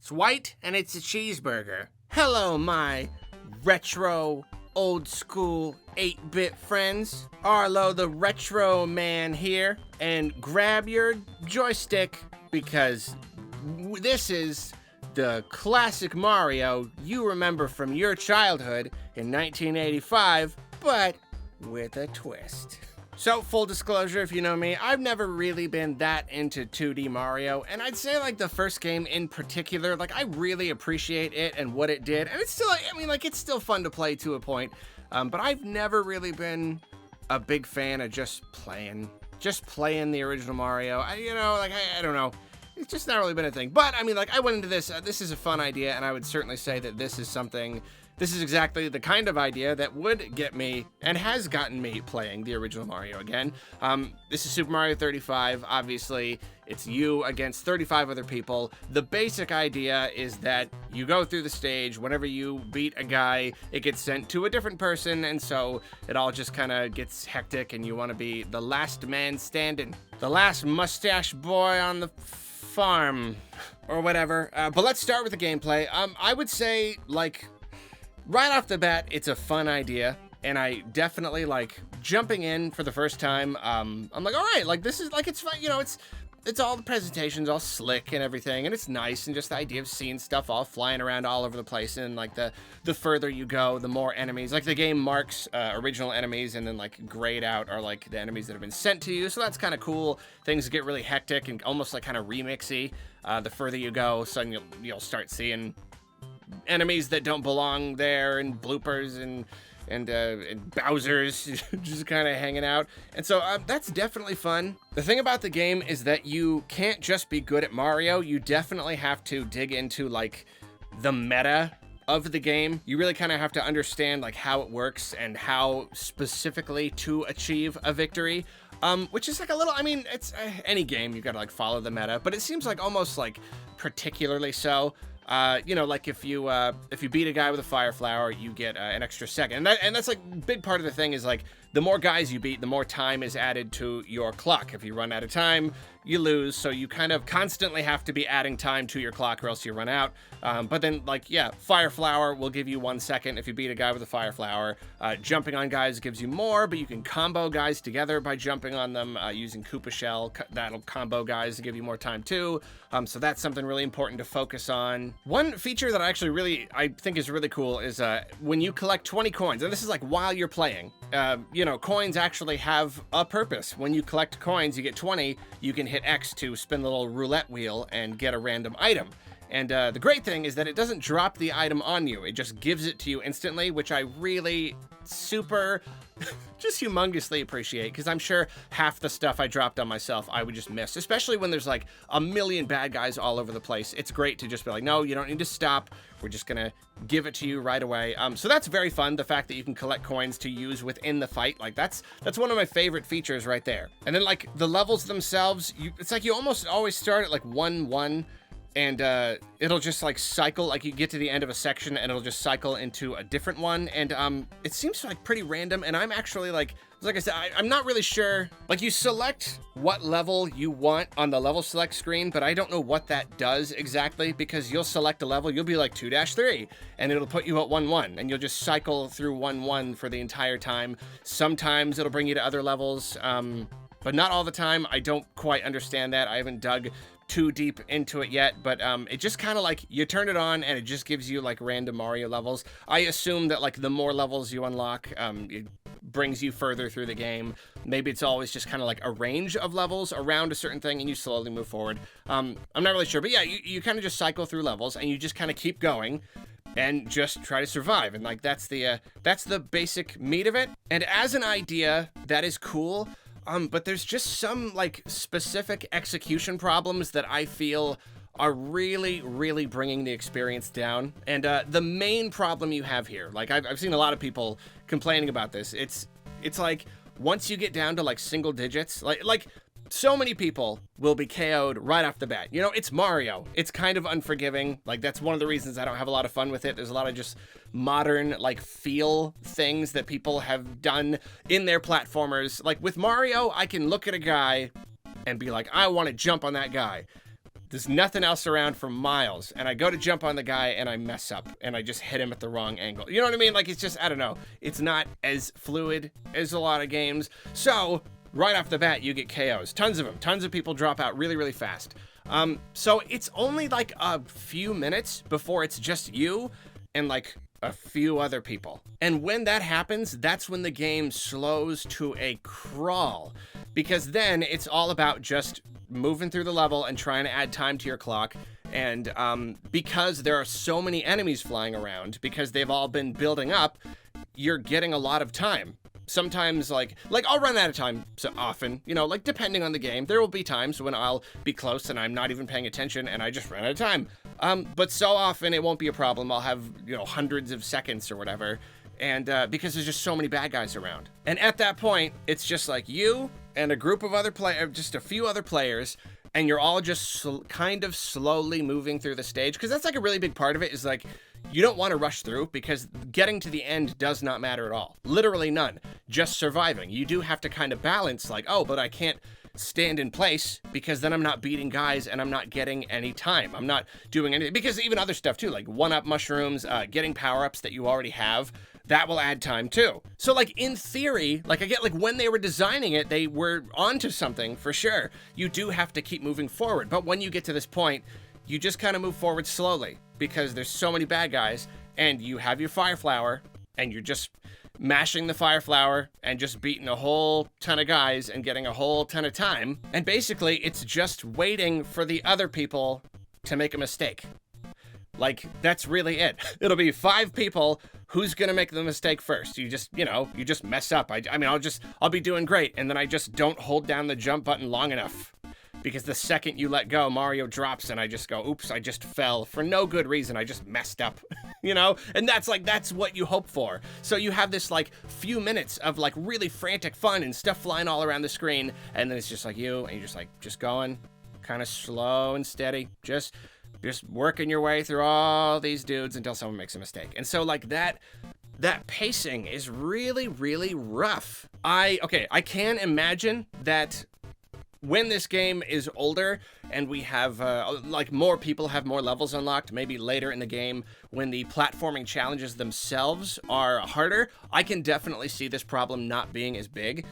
It's white and it's a cheeseburger. Hello, my retro, old school 8-bit friends. Arlo the Retro Man here, and grab your joystick because this is the classic Mario you remember from your childhood in 1985, but with a twist. So, full disclosure, if you know me, I've never really been that into 2D Mario, and I'd say, like, the first game in particular, like, I really appreciate it and what it did, and it's still, I mean, like, it's still fun to play to a point, but I've never really been a big fan of just playing the original Mario. I don't know. It's just not really been a thing. But, I mean, like, I went into this, this is a fun idea, and I would certainly say that this is exactly the kind of idea that would get me, and has gotten me, playing the original Mario again. This is Super Mario 35. Obviously, it's you against 35 other people. The basic idea is that you go through the stage. Whenever you beat a guy, it gets sent to a different person, and so it all just kind of gets hectic, and you want to be the last man standing. The last mustache boy on the farm, or whatever. But let's start with the gameplay. I would say, like, right off the bat, it's a fun idea, and I definitely like jumping in for the first time. I'm like, all right, like, this is, like, it's fun, you know, it's all the presentations, all slick and everything, and it's nice, and just the idea of seeing stuff all flying around all over the place, and, like, the further you go, the more enemies. Like, the game marks original enemies, and then, like, grayed out are, like, the enemies that have been sent to you, so that's kind of cool. Things get really hectic and almost, like, kind of remixy the further you go, so you'll start seeing enemies that don't belong there, and bloopers and Bowser's just kind of hanging out. And so that's definitely fun. The thing about the game is that you can't just be good at Mario. You definitely have to dig into, like, the meta of the game. You really kind of have to understand, like, how it works and how specifically to achieve a victory. Which is like a little, I mean, it's any game, you gotta, like, follow the meta, but it seems like almost, like, particularly so. You know, like, if you beat a guy with a fire flower, you get an extra second. And that's, like, big part of the thing is, like, the more guys you beat, the more time is added to your clock. If you run out of time, you lose, so you kind of constantly have to be adding time to your clock or else you run out. But then, like, yeah, fire flower will give you 1 second if you beat a guy with a fire flower. Jumping on guys gives you more, but you can combo guys together by jumping on them using Koopa Shell. That'll combo guys to give you more time too. So that's something really important to focus on. One feature that I think is really cool is when you collect 20 coins, and this is, like, while you're playing, you know, coins actually have a purpose. When you collect coins, you get 20, you can hit X to spin the little roulette wheel and get a random item. And the great thing is that it doesn't drop the item on you. It just gives it to you instantly, which I really super just humongously appreciate, because I'm sure half the stuff I dropped on myself I would just miss, especially when there's, like, a million bad guys all over the place. It's great to just be like, no, you don't need to stop. We're just gonna give it to you right away. So that's very fun. The fact that you can collect coins to use within the fight, like, that's one of my favorite features right there. And then, like, the levels themselves, it's like you almost always start at, like, 1-1, and it'll just, like, cycle, like, you get to the end of a section and it'll just cycle into a different one, and it seems, like, pretty random. And I'm actually, like I said, I'm not really sure. Like, you select what level you want on the level select screen, but I don't know what that does exactly, because you'll select a level, you'll be like 2-3, and it'll put you at 1-1, and you'll just cycle through 1-1 for the entire time. Sometimes it'll bring you to other levels, but not all the time. I don't quite understand that. I haven't dug too deep into it yet, but it just kind of, like, you turn it on and it just gives you, like, random Mario levels. I assume that, like, the more levels you unlock, it brings you further through the game. Maybe it's always just kind of like a range of levels around a certain thing and you slowly move forward. I'm not really sure, but yeah, you kind of just cycle through levels and you just kind of keep going and just try to survive. And, like, that's the basic meat of it. And as an idea, that is cool. But there's just some, like, specific execution problems that I feel are really, really bringing the experience down. And the main problem you have here, like, I've seen a lot of people complaining about this. It's like, once you get down to, like, single digits, like so many people will be KO'd right off the bat. You know, it's Mario. It's kind of unforgiving. Like, that's one of the reasons I don't have a lot of fun with it. There's a lot of just modern, like, feel things that people have done in their platformers. Like, with Mario, I can look at a guy and be like, I want to jump on that guy. There's nothing else around for miles, and I go to jump on the guy, and I mess up, and I just hit him at the wrong angle. You know what I mean? Like, it's just, I don't know. It's not as fluid as a lot of games. So, right off the bat, you get KOs. Tons of them. Tons of people drop out really, really fast. So it's only like a few minutes before it's just you and like a few other people. And when that happens, that's when the game slows to a crawl, because then it's all about just moving through the level and trying to add time to your clock. And because there are so many enemies flying around, because they've all been building up, you're getting a lot of time. Sometimes, like I'll run out of time so often, you know, like depending on the game. There will be times when I'll be close and I'm not even paying attention and I just run out of time. But so often it won't be a problem. I'll have, you know, hundreds of seconds or whatever. And because there's just so many bad guys around. And at that point, it's just like you and a group of other players, just a few other players, and you're all just kind of slowly moving through the stage. Because that's like a really big part of it, is like, you don't want to rush through, because getting to the end does not matter at all. Literally none. Just surviving. You do have to kind of balance, like, oh, but I can't stand in place, because then I'm not beating guys and I'm not getting any time. I'm not doing anything, because even other stuff too, like one-up mushrooms, getting power-ups that you already have, that will add time too. So like in theory, like I get like when they were designing it, they were onto something for sure. You do have to keep moving forward. But when you get to this point, you just kind of move forward slowly, because there's so many bad guys, and you have your fire flower, and you're just mashing the fire flower and just beating a whole ton of guys and getting a whole ton of time. And basically it's just waiting for the other people to make a mistake. Like, that's really it. It'll be 5 people. Who's gonna make the mistake first? You just, you know, you just mess up. I mean, I'll be doing great, and then I just don't hold down the jump button long enough. Because the second you let go, Mario drops, and I just go, oops, I just fell for no good reason. I just messed up, you know? And that's what you hope for. So you have this like few minutes of like really frantic fun and stuff flying all around the screen, and then it's just like you, and you're just like, just going kind of slow and steady, just working your way through all these dudes until someone makes a mistake. And so like that pacing is really, really rough. I can imagine that when this game is older and we have like more people have more levels unlocked, maybe later in the game when the platforming challenges themselves are harder, I can definitely see this problem not being as big,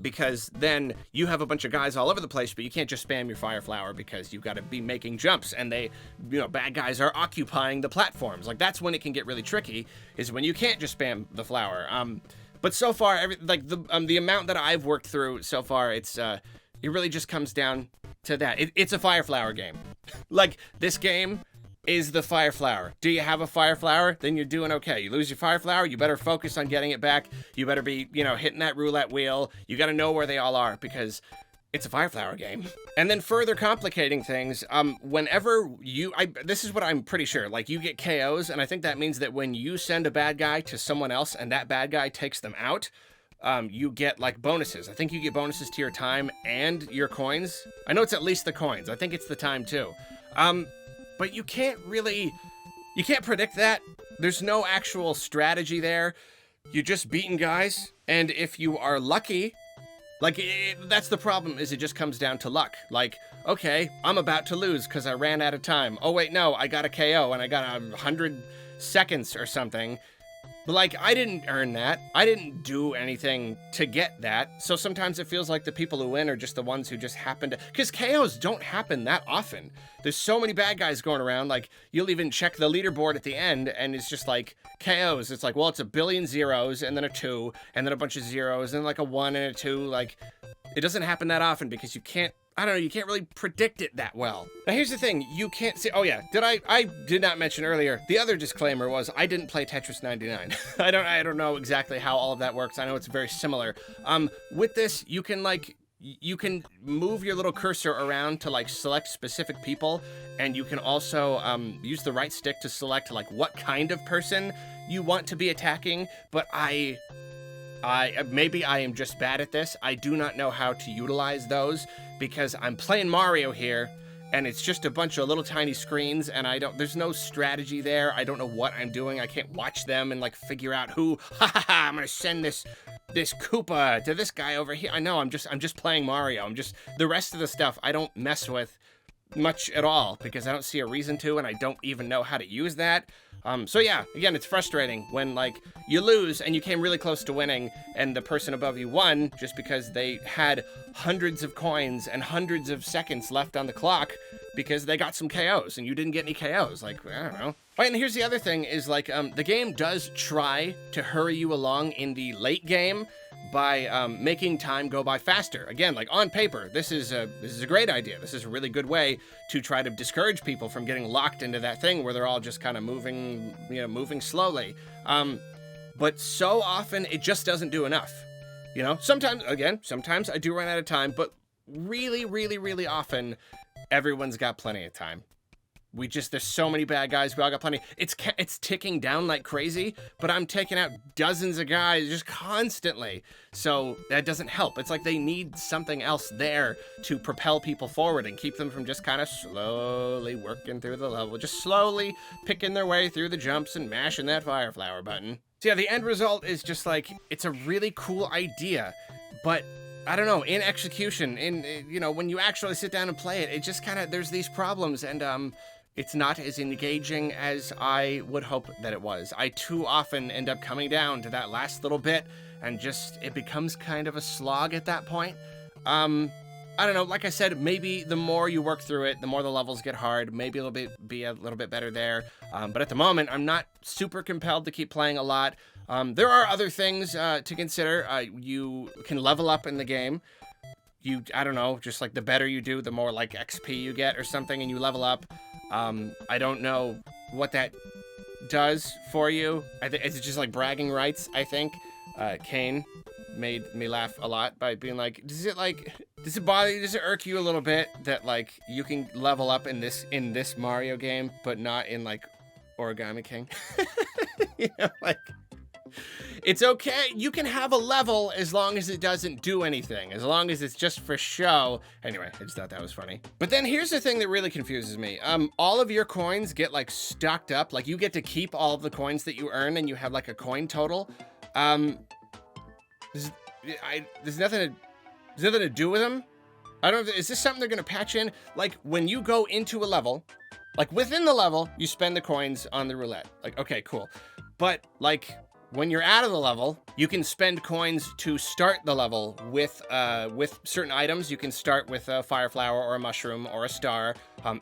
because then you have a bunch of guys all over the place, but you can't just spam your fire flower, because you've got to be making jumps, and they, you know, bad guys are occupying the platforms. Like, that's when it can get really tricky, is when you can't just spam the flower. But so far, the amount that I've worked through so far, it really just comes down to that. It's a fire flower game. Like, this game is the fire flower. Do you have a fire flower? Then you're doing okay. You lose your fire flower, you better focus on getting it back. You better be, you know, hitting that roulette wheel. You got to know where they all are, because it's a fire flower game. And then further complicating things, whenever this is what I'm pretty sure, like, you get KOs, and I think that means that when you send a bad guy to someone else and that bad guy takes them out, you get like bonuses. I think you get bonuses to your time and your coins. I know it's at least the coins. I think it's the time too. But you can't predict that. There's no actual strategy there. You're just beating guys. And if you are lucky, like, that's the problem, is it just comes down to luck. Like, okay, I'm about to lose because I ran out of time. Oh wait, no, I got a KO and I got 100 seconds or something. But like, I didn't earn that. I didn't do anything to get that. So sometimes it feels like the people who win are just the ones who just happen to, because KOs don't happen that often. There's so many bad guys going around. Like, you'll even check the leaderboard at the end and it's just like KOs. It's like, well, it's a billion zeros and then a 2 and then a bunch of zeros and like a 1 and a 2. Like, it doesn't happen that often because you can't, I don't know, you can't really predict it that well. Now here's the thing, you can't see, oh yeah, I did not mention earlier, the other disclaimer was I didn't play Tetris 99. I don't know exactly how all of that works. I know it's very similar. With this, you can move your little cursor around to like select specific people, and you can also use the right stick to select like what kind of person you want to be attacking, but maybe I am just bad at this. I do not know how to utilize those because I'm playing Mario here and it's just a bunch of little tiny screens and there's no strategy there. I don't know what I'm doing. I can't watch them and like figure out who, I'm gonna send this Koopa to this guy over here. I know, I'm just playing Mario. The rest of the stuff I don't mess with much at all because I don't see a reason to, and I don't even know how to use that. So yeah, again, it's frustrating when like you lose and you came really close to winning and the person above you won just because they had hundreds of coins and hundreds of seconds left on the clock because they got some KOs and you didn't get any KOs. Like, I don't know. Right, and here's the other thing is like, the game does try to hurry you along in the late game by making time go by faster. Again, like on paper, this is a great idea. This is a really good way to try to discourage people from getting locked into that thing where they're all just kind of moving, moving slowly. But so often it just doesn't do enough. Sometimes I do run out of time, but really, really, really often, everyone's got plenty of time. There's so many bad guys. We all got plenty. It's ticking down like crazy, but I'm taking out dozens of guys just constantly. So that doesn't help. It's like they need something else there to propel people forward and keep them from just kind of slowly working through the level, just slowly picking their way through the jumps and mashing that fire flower button. So yeah, the end result is just like, it's a really cool idea, but I don't know, in execution, when you actually sit down and play it, it just kind of, there's these problems, and it's not as engaging as I would hope that it was. I too often end up coming down to that last little bit, and just, it becomes kind of a slog at that point. I don't know, like I said, maybe the more you work through it, the more the levels get hard, maybe it'll be a little bit better there. But at the moment, I'm not super compelled to keep playing a lot. There are other things to consider. You can level up in the game. I don't know, just like the better you do, the more like XP you get or something, and you level up. I don't know what that does for you. It's just like bragging rights, I think. Kane made me laugh a lot by being like, does it bother you, does it irk you a little bit that like you can level up in this Mario game, but not in like Origami King? Like, it's okay. You can have a level as long as it doesn't do anything, as long as it's just for show. Anyway, I just thought that was funny. But then here's the thing that really confuses me. All of your coins get like stocked up. Like you get to keep all of the coins that you earn and you have like a coin total. There's nothing to do with them. I don't know. Is this something they're going to patch in? Like when you go into a level, like within the level, you spend the coins on the roulette. Like, okay, cool. But like, when you're out of the level, you can spend coins to start the level with certain items. You can start with a fire flower or a mushroom or a star.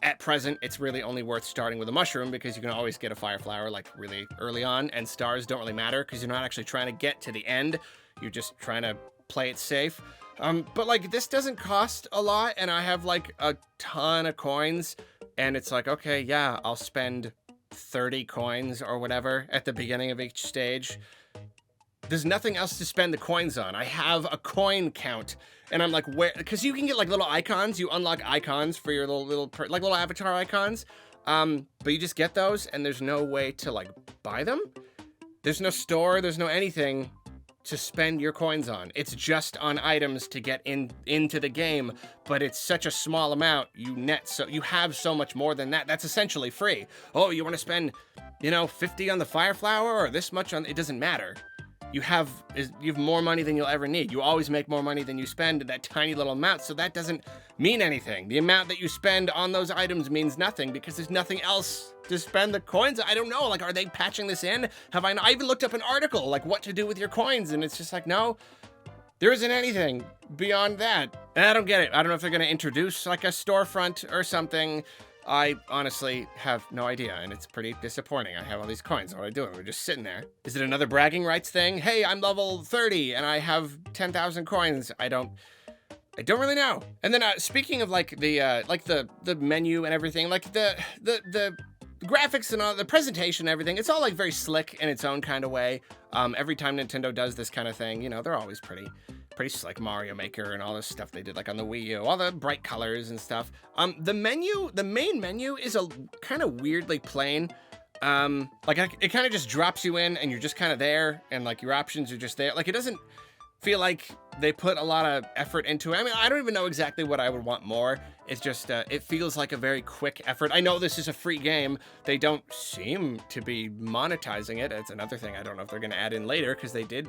At present, it's really only worth starting with a mushroom because you can always get a fire flower like really early on, and stars don't really matter because you're not actually trying to get to the end. You're just trying to play it safe. But like this doesn't cost a lot, and I have like a ton of coins, and it's like, okay, yeah, I'll spend 30 coins or whatever at the beginning of each stage. There's nothing else to spend the coins on. I have a coin count, and I'm like, where? Because you can get like little icons. You unlock icons for your little avatar icons. But you just get those, and there's no way to like buy them. There's no store. There's no anything to spend your coins on. It's just on items to get into the game, but it's such a small amount. You have so much more than that. That's essentially free. Oh, you want to spend, 50 on the fire flower or this much on, it doesn't matter. You have more money than you'll ever need. You always make more money than you spend in that tiny little amount, so that doesn't mean anything. The amount that you spend on those items means nothing because there's nothing else to spend the coins. I don't know, like, are they patching this in? I even looked up an article, like what to do with your coins, and it's just like, no, there isn't anything beyond that. And I don't get it. I don't know if they're gonna introduce like a storefront or something. I honestly have no idea, and it's pretty disappointing. I have all these coins. What do I do? We're just sitting there. Is it another bragging rights thing? Hey, I'm level 30 and I have 10,000 coins. I don't really know. And then speaking of like the menu and everything, like the graphics and all the presentation and everything, it's all like very slick in its own kind of way. Every time Nintendo does this kind of thing, they're always pretty slick. Mario Maker and all this stuff they did like on the Wii U, all the bright colors and stuff. The main menu is a kind of weirdly plain. Like it kind of just drops you in and you're just kind of there, and like your options are just there. Like it doesn't feel like they put a lot of effort into it. I mean, I don't even know exactly what I would want more. It's just, it feels like a very quick effort. I know this is a free game. They don't seem to be monetizing it. It's another thing I don't know if they're going to add in later, because they did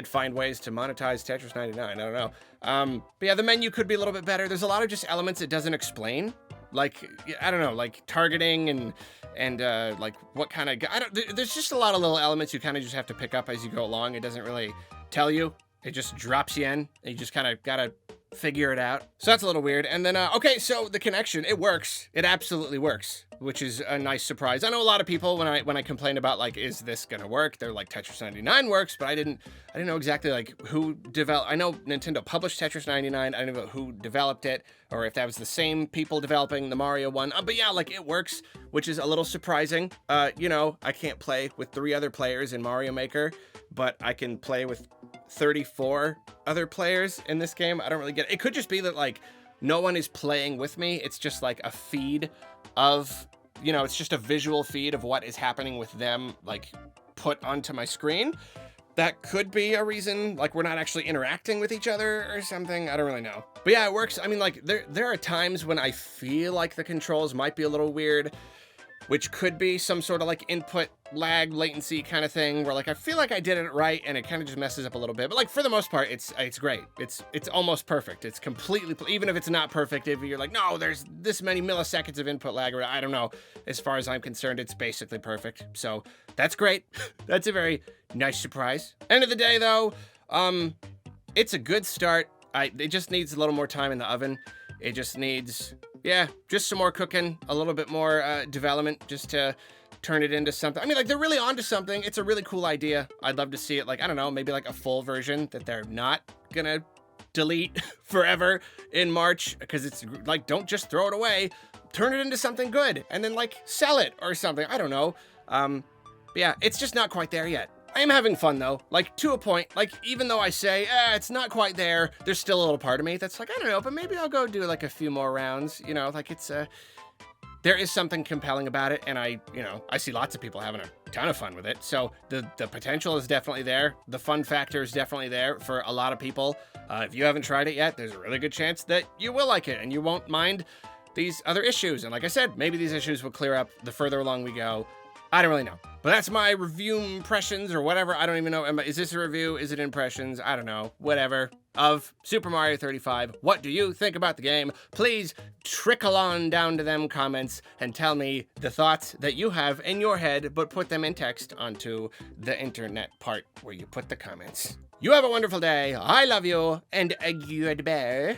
find ways to monetize Tetris 99. I don't know. But yeah, the menu could be a little bit better. There's a lot of just elements it doesn't explain. like, I don't know, like targeting and like what kind of, there's just a lot of little elements you kind of just have to pick up as you go along. It doesn't really tell you. It just drops you in, and you just kind of gotta figure it out. So that's a little weird. And then, okay, so the connection, it works. It absolutely works, which is a nice surprise. I know a lot of people, when I complain about, like, is this gonna work? They're like, Tetris 99 works, but I didn't know exactly, like, who developed. I know Nintendo published Tetris 99. I didn't know who developed it, or if that was the same people developing the Mario one. But yeah, like, it works, which is a little surprising. You know, I can't play with 3 other players in Mario Maker, but I can play with 34 other players in this game. I don't really get it. It could just be that, like, no one is playing with me. It's just like a feed of, you know, it's just a visual feed of what is happening with them, like, put onto my screen. That could be a reason, like, we're not actually interacting with each other or something. I don't really know. But yeah, it works. I mean, like, there are times when I feel like the controls might be a little weird, which could be some sort of like input lag latency kind of thing, where like I feel like I did it right and it kind of just messes up a little bit. But like, for the most part, it's great. It's almost perfect. It's completely, even if it's not perfect, if you're like, no, there's this many milliseconds of input lag, or I don't know, as far as I'm concerned, it's basically perfect. So that's great. That's a very nice surprise. End of the day though, it's a good start. It just needs a little more time in the oven. It just needs, yeah, just some more cooking, a little bit more development, just to turn it into something. I mean, like, they're really onto something. It's a really cool idea. I'd love to see it, like, I don't know, maybe like a full version that they're not gonna delete forever in March, because it's like, don't just throw it away. Turn it into something good, and then, like, sell it or something. I don't know. But yeah, it's just not quite there yet. I am having fun though, like, to a point. Like, even though I say, it's not quite there, there's still a little part of me that's like, I don't know, but maybe I'll go do like a few more rounds, you know, like, it's there is something compelling about it, and I see lots of people having a ton of fun with it. So the potential is definitely there. The fun factor is definitely there for a lot of people. If you haven't tried it yet, there's a really good chance that you will like it and you won't mind these other issues. And like I said, maybe these issues will clear up the further along we go. I don't really know. But that's my review impressions or whatever. I don't even know. Is this a review? Is it impressions? I don't know. Whatever. Of Super Mario 35. What do you think about the game? Please trickle on down to them comments and tell me the thoughts that you have in your head, but put them in text onto the internet part where you put the comments. You have a wonderful day. I love you, and a goodbye.